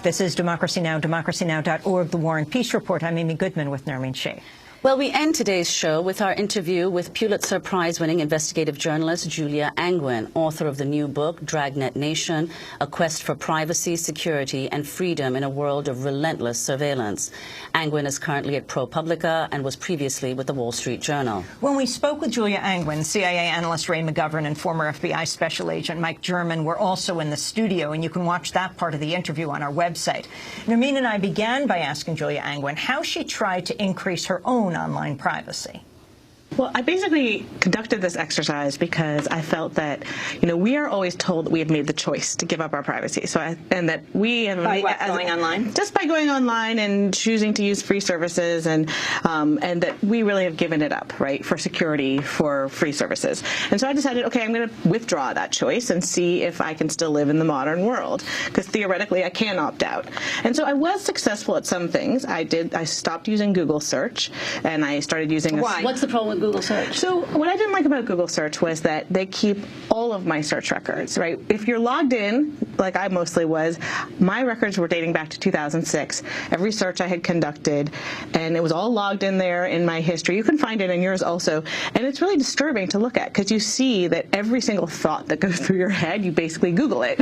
This is Democracy Now!, democracynow.org, The War and Peace Report. I'm Amy Goodman with Nermeen Sheikh. Well, we end today's show with our interview with Pulitzer Prize-winning investigative journalist Julia Anguin, author of the new book, Dragnet Nation, A Quest for Privacy, Security, and Freedom in a World of Relentless Surveillance. Anguin is currently at ProPublica and was previously with the Wall Street Journal. When we spoke with Julia Anguin, CIA analyst Ray McGovern and former FBI special agent Mike German were also in the studio, and you can watch that part of the interview on our website. Nermeen and I began by asking Julia Anguin how she tried to increase her own online privacy. Well, I basically conducted this exercise because I felt that, we are always told that we have made the choice to give up our privacy. And that we have going online? Just by going online and choosing to use free services, and that we really have given it up, right, for security, for free services. And so I decided, okay, I'm going to withdraw that choice and see if I can still live in the modern world, because theoretically I can opt out. And so I was successful at some things. I stopped using Google search, and I started using Why? What's the problem with Google search? So what I didn't like about Google search was that they keep all of my search records, right? If you're logged in, like I mostly was, my records were dating back to 2006. Every search I had conducted, and it was all logged in there in my history. You can find it in yours also. And it's really disturbing to look at, because you see that every single thought that goes through your head, you basically Google it.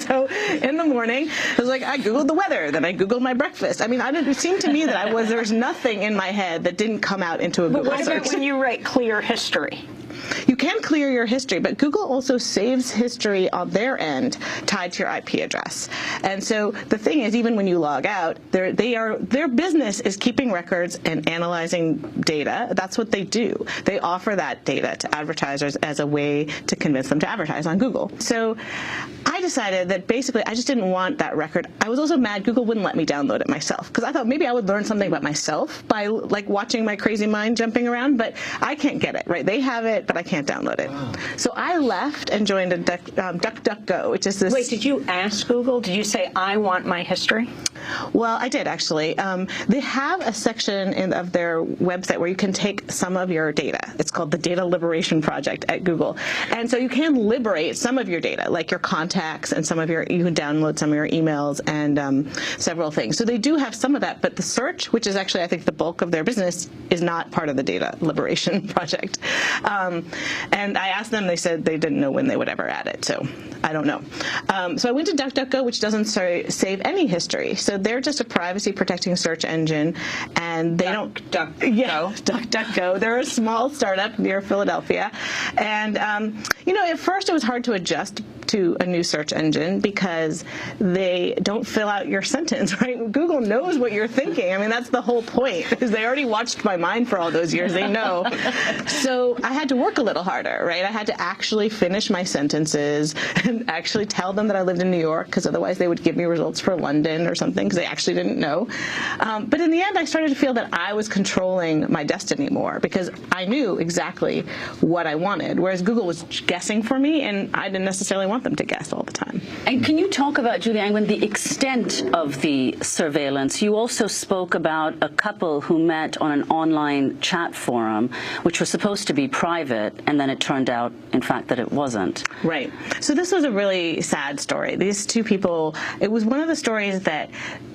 So in the morning, I was like, I Googled the weather, then I Googled my breakfast. I mean, it seemed to me that there was nothing in my head that didn't come out into a Google search. But what about when you write clear history? You can clear your history, but Google also saves history on their end tied to your IP address. And so the thing is, even when you log out, their business is keeping records and analyzing data. That's what they do. They offer that data to advertisers as a way to convince them to advertise on Google. So I decided that basically I just didn't want that record. I was also mad Google wouldn't let me download it myself, because I thought maybe I would learn something about myself by watching my crazy mind jumping around, but I can't get it, right? They have it, but I can't download it. Wow. So I left and joined a DuckDuckGo, which is this... Wait, did you ask Google? Did you say, I want my history? Well, I did, actually. They have a section of their website where you can take some of your data. It's called the Data Liberation Project at Google. And so you can liberate some of your data, like your contacts and you can download some of your emails and several things. So they do have some of that, but the search, which is actually, I think, the bulk of their business, is not part of the Data Liberation Project. And I asked them, they said they didn't know when they would ever add it, so I don't know. So I went to DuckDuckGo, which doesn't save any history. So they're just a privacy-protecting search engine, and they DuckDuckGo. They're a small startup near Philadelphia. And, at first it was hard to adjust to a new search engine because they don't fill out your sentence, right? Google knows what you're thinking. I mean, that's the whole point, because they already watched my mind for all those years. They know. So I had to work a little harder, right? I had to actually finish my sentences and actually tell them that I lived in New York, because otherwise they would give me results for London or something, because they actually didn't know. But in the end, I started to feel that I was controlling my destiny more, because I knew exactly what I wanted, whereas Google was guessing for me, and I didn't necessarily want them to guess all the time. And can you talk about, Julia Anguin, the extent of the surveillance? You also spoke about a couple who met on an online chat forum, which was supposed to be private, and then it turned out, in fact, that it wasn't. Right. So this was a really sad story. These two people, it was one of the stories that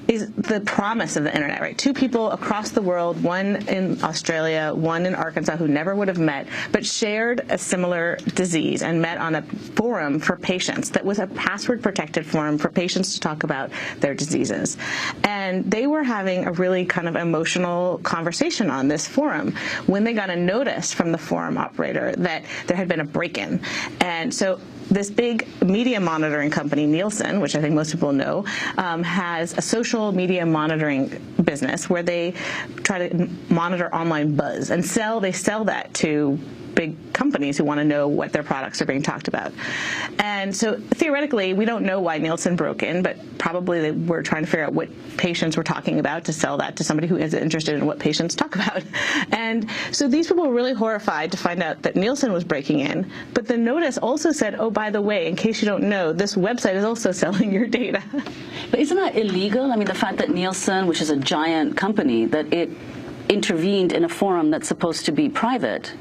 is the promise of the internet, right? Two people across the world, one in Australia, one in Arkansas, who never would have met, but shared a similar disease and met on a forum for patients that was a password-protected forum for patients to talk about their diseases. And they were having a really kind of emotional conversation on this forum when they got a notice from the forum operator that there had been a break-in. And so this big media monitoring company, Nielsen, which I think most people know, has a social media monitoring business where they try to monitor online buzz and they sell that to big companies who want to know what their products are being talked about. And so theoretically, we don't know why Nielsen broke in, but probably they were trying to figure out what patients were talking about to sell that to somebody who is interested in what patients talk about. And so these people were really horrified to find out that Nielsen was breaking in, but the notice also said, oh, by the way, in case you don't know, this website is also selling your data. But isn't that illegal? I mean, the fact that Nielsen, which is a giant company, that it intervened in a forum that's supposed to be private.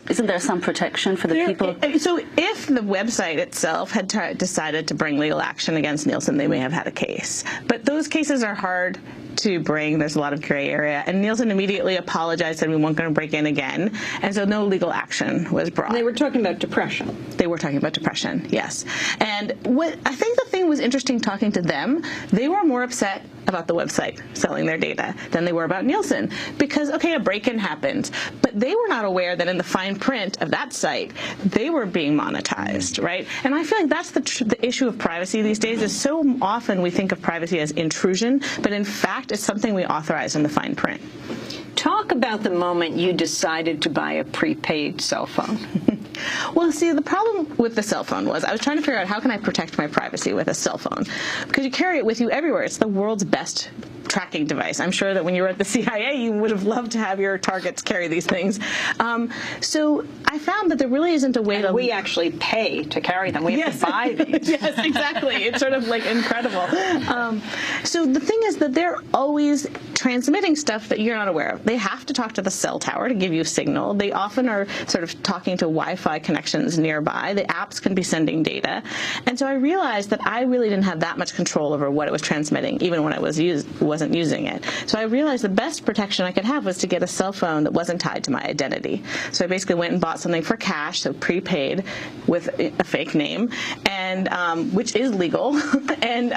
Isn't there some protection for the people? So if the website itself had decided to bring legal action against Nielsen, they may have had a case. But those cases are hard to bring. There's a lot of gray area. And Nielsen immediately apologized and we weren't going to break in again. And so no legal action was brought. They were talking about depression. They were talking about depression, yes. And what I think the thing was interesting talking to them, they were more upset about the website selling their data than they were about Nielsen. Because, okay, a break-in happened, but they were not aware that in the fine print of that site, they were being monetized, right? And I feel like that's the issue of privacy these days, is so often we think of privacy as intrusion, but in fact, it's something we authorize in the fine print. Talk about the moment you decided to buy a prepaid cell phone. Well, see, the problem with the cell phone was I was trying to figure out how can I protect my privacy with a cell phone, because you carry it with you everywhere. It's the world's best tracking device. I'm sure that when you were at the CIA, you would have loved to have your targets carry these things. So I found that there really isn't a way to... We actually pay to carry them. We have to buy these. Yes, exactly. It's sort of like incredible. So the thing is that they're always transmitting stuff that you're not aware of. They have to talk to the cell tower to give you a signal. They often are sort of talking to Wi-Fi connections nearby. The apps can be sending data. And so I realized that I really didn't have that much control over what it was transmitting, even when I wasn't using it. So I realized the best protection I could have was to get a cell phone that wasn't tied to my identity. So I basically went and bought something for cash, so prepaid with a fake name, and which is legal, and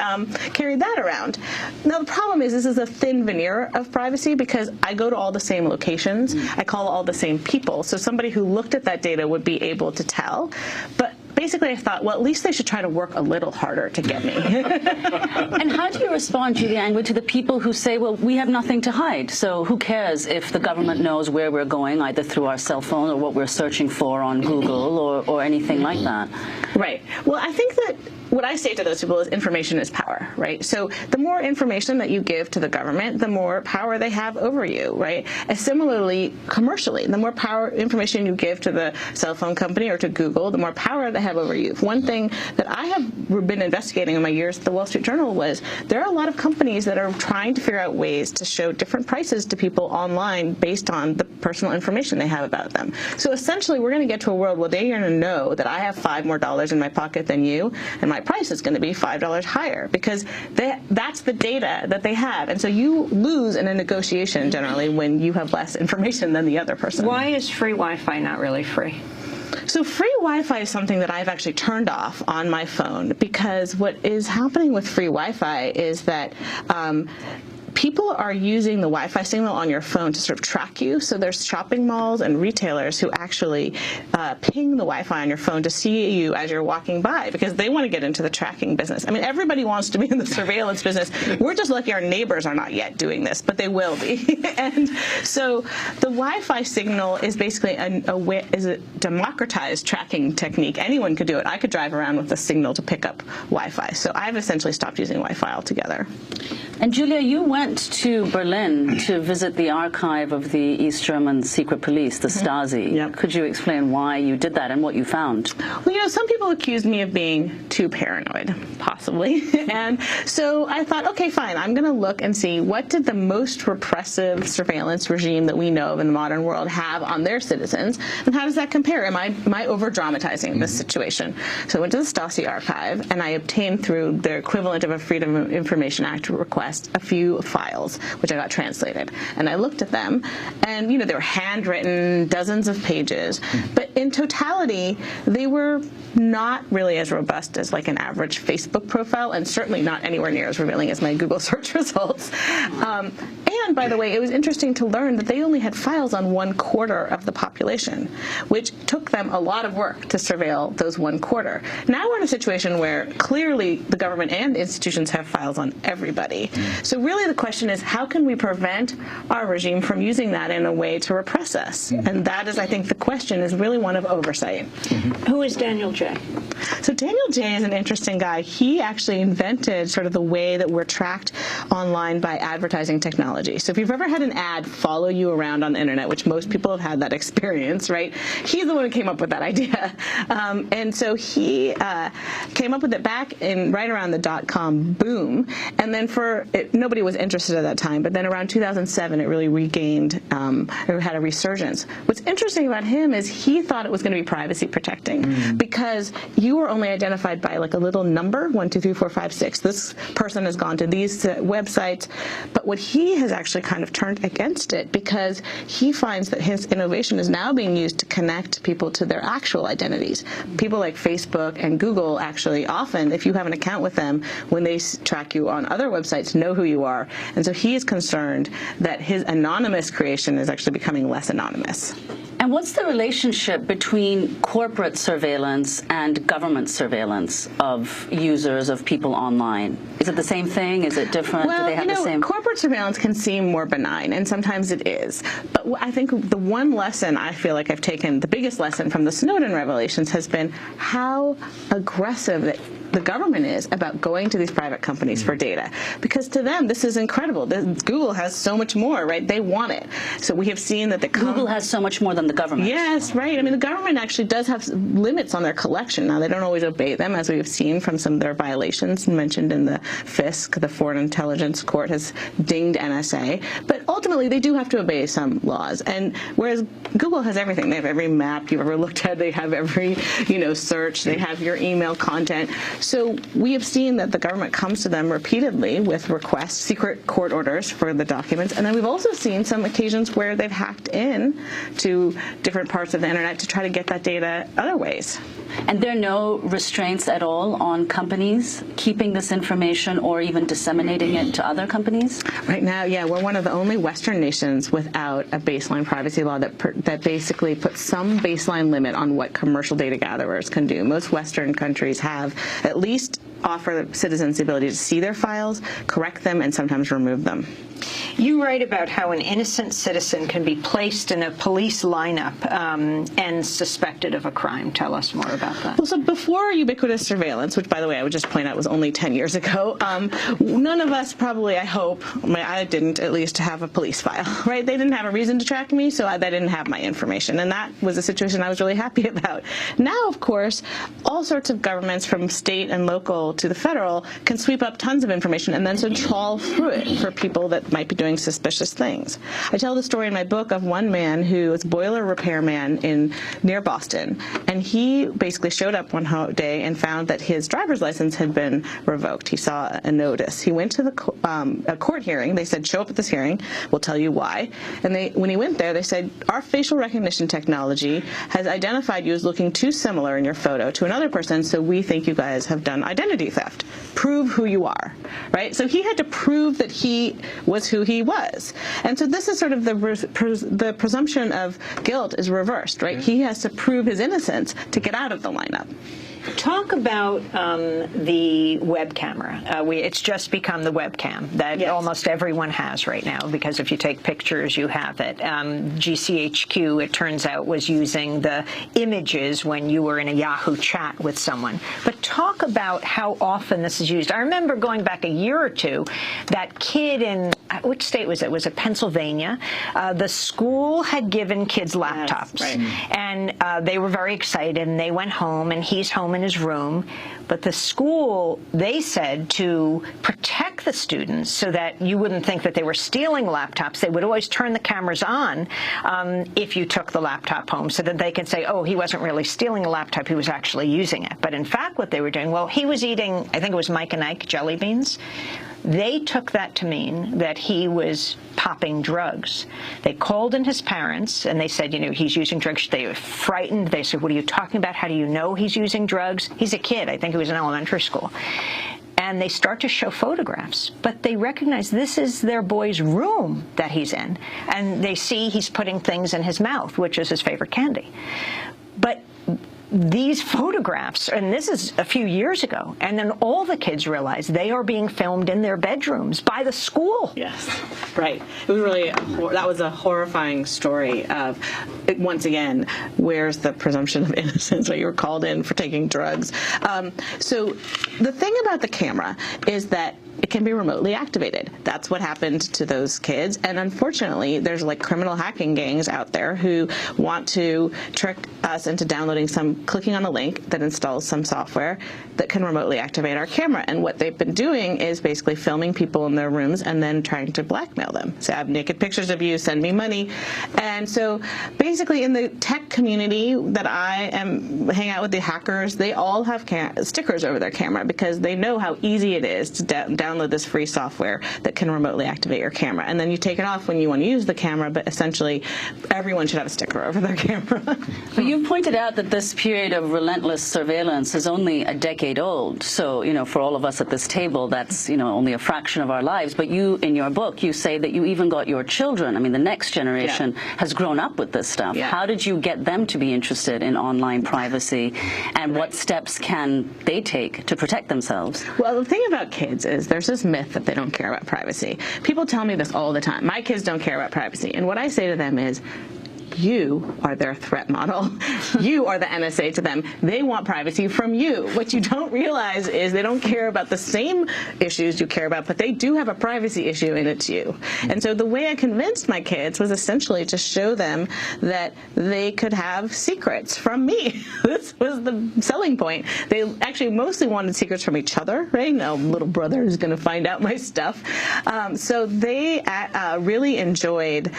carried that around. Now the problem is this is a thin veneer of privacy because I go to all the same locations, I call all the same people, so somebody who looked at that data would be able to tell. But basically I thought, well, at least they should try to work a little harder to get me. And how do you respond, Julia Anguin, to the people who say, well, we have nothing to hide, so who cares if the government knows where we're going, either through our cell phone or what we're searching for on Google or anything like that? Right. Well, I think that what I say to those people is information is power, right? So the more information that you give to the government, the more power they have over you, right? And similarly, commercially, the more information you give to the cell phone company or to Google, the more power they have over you. One thing that I have been investigating in my years at the Wall Street Journal was there are a lot of companies that are trying to figure out ways to show different prices to people online based on the personal information they have about them. So essentially, we're going to get to a world where they're going to know that I have $5 more in my pocket than you, and my price is going to be $5 higher because that's the data that they have. And so you lose in a negotiation generally when you have less information than the other person. Why is free Wi-Fi not really free? So free Wi-Fi is something that I've actually turned off on my phone because what is happening with free Wi-Fi is that people are using the Wi-Fi signal on your phone to sort of track you. So there's shopping malls and retailers who actually ping the Wi-Fi on your phone to see you as you're walking by because they want to get into the tracking business. I mean, everybody wants to be in the surveillance business. We're just lucky our neighbors are not yet doing this, but they will be. And so the Wi-Fi signal is basically a democratized tracking technique. Anyone could do it. I could drive around with a signal to pick up Wi-Fi. So I've essentially stopped using Wi-Fi altogether. And Julia, you went to Berlin to visit the archive of the East German secret police, the Stasi. Yep. Could you explain why you did that and what you found? Well, you know, some people accused me of being too paranoid, possibly. And so I thought, okay, fine, I'm going to look and see what did the most repressive surveillance regime that we know of in the modern world have on their citizens, and how does that compare? Am I over-dramatizing this situation? So I went to the Stasi archive, and I obtained through their equivalent of a Freedom of Information Act request a few files, which I got translated. And I looked at them, and, you know, they were handwritten, dozens of pages, but in totality, they were not really as robust as like an average Facebook profile, and certainly not anywhere near as revealing as my Google search results. And by the way, it was interesting to learn that they only had files on 1/4 of the population, which took them a lot of work to surveil those 1/4. Now we're in a situation where clearly the government and institutions have files on everybody. So really the question is, how can we prevent our regime from using that in a way to repress us? And that is, I think, the question is really one of oversight. Who is Daniel J? So Daniel J is an interesting guy. He actually invented sort of the way that we're tracked online by advertising technology. So if you've ever had an ad follow you around on the internet, which most people have had that experience, right? He's the one who came up with that idea. And so he came up with it back in right around the .com boom. And then for nobody was interested at that time. But then around 2007, it really regained, it had a resurgence. What's interesting about him is he thought it was going to be privacy protecting because you were only identified by like a little number, 1, 2, 3, 4, 5, 6. This person has gone to these websites. But what he has actually kind of turned against it because he finds that his innovation is now being used to connect people to their actual identities. People like Facebook and Google actually often, if you have an account with them, when they track you on other websites, know who you are. And so he is concerned that his anonymous creation is actually becoming less anonymous. And what's the relationship between corporate surveillance and government surveillance of users, of people online? Is it the same thing? Is it different? Well, do they have the same? Corporate surveillance can seem more benign, and sometimes it is. But I think the one lesson I feel like I've taken, the biggest lesson from the Snowden revelations, has been how aggressive the government is about going to these private companies for data. Because to them, this is incredible. Google has so much more, right? They want it. So we have seen that Google has so much more than the government. Yes, right. I mean, the government actually does have limits on their collection. Now, they don't always obey them, as we have seen from some of their violations mentioned in the FISC. The Foreign Intelligence Court has dinged NSA. But ultimately, they do have to obey some laws. And whereas Google has everything. They have every map you've ever looked at. They have every, search. They have your email content. So we have seen that the government comes to them repeatedly with requests, secret court orders for the documents. And then we've also seen some occasions where they've hacked in to different parts of the internet to try to get that data other ways. And there are no restraints at all on companies keeping this information or even disseminating it to other companies? Right now, yeah, we're one of the only Western nations without a baseline privacy law that basically puts some baseline limit on what commercial data gatherers can do. Most Western countries have at least offer citizens the ability to see their files, correct them, and sometimes remove them. You write about how an innocent citizen can be placed in a police lineup and suspected of a crime. Tell us more about that. Well, so before ubiquitous surveillance, which, by the way, I would just point out was only 10 years ago, none of us probably, I hope, I didn't at least have a police file, right? They didn't have a reason to track me, so they didn't have my information. And that was a situation I was really happy about. Now, of course, all sorts of governments from state and local to the federal can sweep up tons of information and then sort of trawl through it for people that might be doing suspicious things. I tell the story in my book of one man who was a boiler repairman near Boston, and he basically showed up one day and found that his driver's license had been revoked. He saw a notice. He went to a court hearing. They said, show up at this hearing. We'll tell you why. And when he went there, they said, our facial recognition technology has identified you as looking too similar in your photo to another person, so we think you guys have done identity theft. Prove who you are, right? So he had to prove that he was who he was. And so this is sort of the presumption of guilt is reversed, right? He has to prove his innocence to get out of the lineup. Talk about the web camera. It's just become the webcam that almost everyone has right now, because if you take pictures, you have it. GCHQ, it turns out, was using the images when you were in a Yahoo chat with someone. But talk about how often this is used. I remember going back a year or two, that kid in, which state was it? Was it Pennsylvania? The school had given kids laptops. Yes, right. And they were very excited, and they went home, and he's home in his room. But the school, they said, to protect the students so that you wouldn't think that they were stealing laptops, they would always turn the cameras on if you took the laptop home, so that they could say, oh, he wasn't really stealing a laptop, he was actually using it. But in fact, what they were doing, well, he was eating, I think it was Mike and Ike jelly beans. They took that to mean that he was popping drugs. They called in his parents, and they said, he's using drugs. They were frightened. They said, what are you talking about? How do you know he's using drugs? He's a kid. I think he was in elementary school. And they start to show photographs, but they recognize this is their boy's room that he's in. And they see he's putting things in his mouth, which is his favorite candy. But these photographs, and this is a few years ago, and then all the kids realize they are being filmed in their bedrooms by the school. Yes, right. It was really, that was a horrifying story of, once again, where's the presumption of innocence? Right? You were called in for taking drugs. So the thing about the camera is that it can be remotely activated. That's what happened to those kids. And unfortunately, there's like criminal hacking gangs out there who want to trick us into clicking on a link that installs some software that can remotely activate our camera. And what they've been doing is basically filming people in their rooms and then trying to blackmail them. So I have naked pictures of you, send me money. And so basically in the tech community that I hang out with, the hackers, they all have stickers over their camera because they know how easy it is to download this free software that can remotely activate your camera. And then you take it off when you want to use the camera, but essentially everyone should have a sticker over their camera. But you pointed out that this period of relentless surveillance is only a decade old. So, for all of us at this table, that's, only a fraction of our lives. But you, in your book, you say that you even got your children. I mean, the next generation has grown up with this stuff. Yeah. How did you get them to be interested in online privacy, and what steps can they take to protect themselves? Well, the thing about kids is there's this myth that they don't care about privacy. People tell me this all the time. My kids don't care about privacy. And what I say to them is, you are their threat model. You are the NSA to them. They want privacy from you. What you don't realize is they don't care about the same issues you care about, but they do have a privacy issue, and it's you. And so the way I convinced my kids was essentially to show them that they could have secrets from me. This was the selling point. They actually mostly wanted secrets from each other, right? No little brother is going to find out my stuff. So they really enjoyed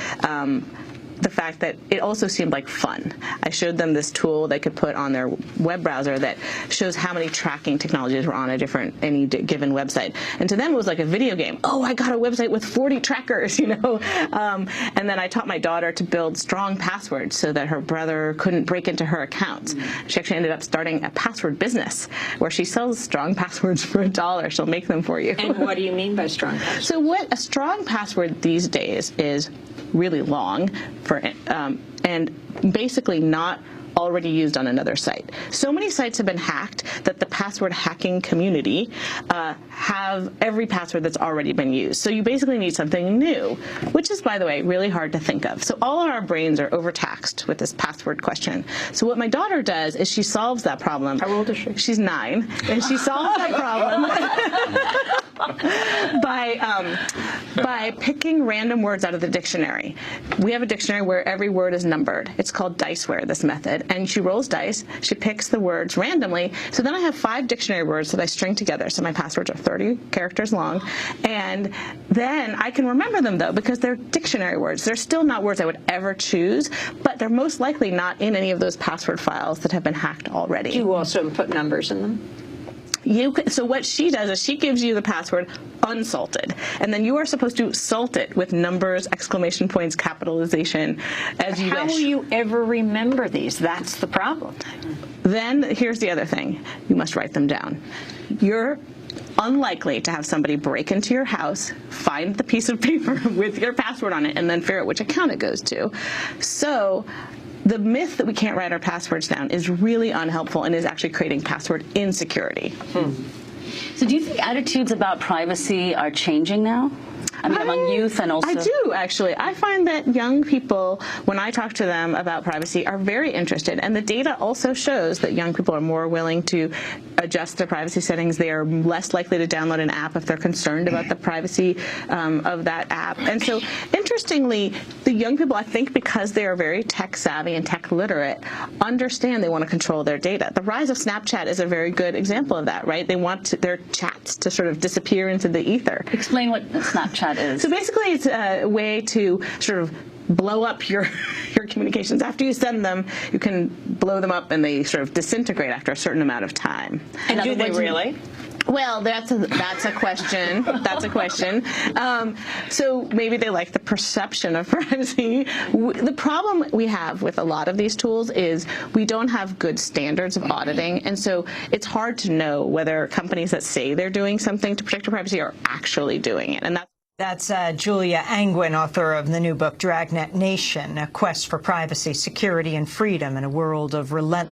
the fact that it also seemed like fun. I showed them this tool they could put on their web browser that shows how many tracking technologies were on any given website. And to them, it was like a video game. Oh, I got a website with 40 trackers, And then I taught my daughter to build strong passwords so that her brother couldn't break into her accounts. She actually ended up starting a password business where she sells strong passwords for $1. She'll make them for you. And what do you mean by strong password? So what a strong password these days is really long and basically not already used on another site. So many sites have been hacked that the password hacking community have every password that's already been used. So you basically need something new, which is, by the way, really hard to think of. So all of our brains are overtaxed with this password question. So what my daughter does is she solves that problem. How old is she? She's 9, and she solves that problem by picking random words out of the dictionary. We have a dictionary where every word is numbered. It's called Diceware, this method. And she rolls dice. She picks the words randomly. So then I have 5 dictionary words that I string together. So my passwords are 30 characters long. And then I can remember them, though, because they're dictionary words. They're still not words I would ever choose, but they're most likely not in any of those password files that have been hacked already. Do you also put numbers in them? So what she does is she gives you the password unsalted, and then you are supposed to salt it with numbers, exclamation points, capitalization, as you wish. How will you ever remember these? That's the problem. Then here's the other thing. You must write them down. You're unlikely to have somebody break into your house, find the piece of paper with your password on it, and then figure out which account it goes to. So the myth that we can't write our passwords down is really unhelpful and is actually creating password insecurity. So do you think attitudes about privacy are changing now? I mean, among youth and also... I do, actually. I find that young people, when I talk to them about privacy, are very interested. And the data also shows that young people are more willing to adjust their privacy settings. They are less likely to download an app if they're concerned about the privacy of that app. And so, interestingly, the young people, I think because they are very tech savvy and tech literate, understand they want to control their data. The rise of Snapchat is a very good example of that, right? They want their chats to sort of disappear into the ether. Explain what Snapchat is. So basically it's a way to sort of blow up your communications. After you send them, you can blow them up and they sort of disintegrate after a certain amount of time. And do they really? Well, that's a question. That's a question. So maybe they like the perception of privacy. The problem we have with a lot of these tools is we don't have good standards of auditing, and so it's hard to know whether companies that say they're doing something to protect your privacy are actually doing it. And That's Julia Anguin, author of the new book, Dragnet Nation, A Quest for Privacy, Security, and Freedom in a World of Relentless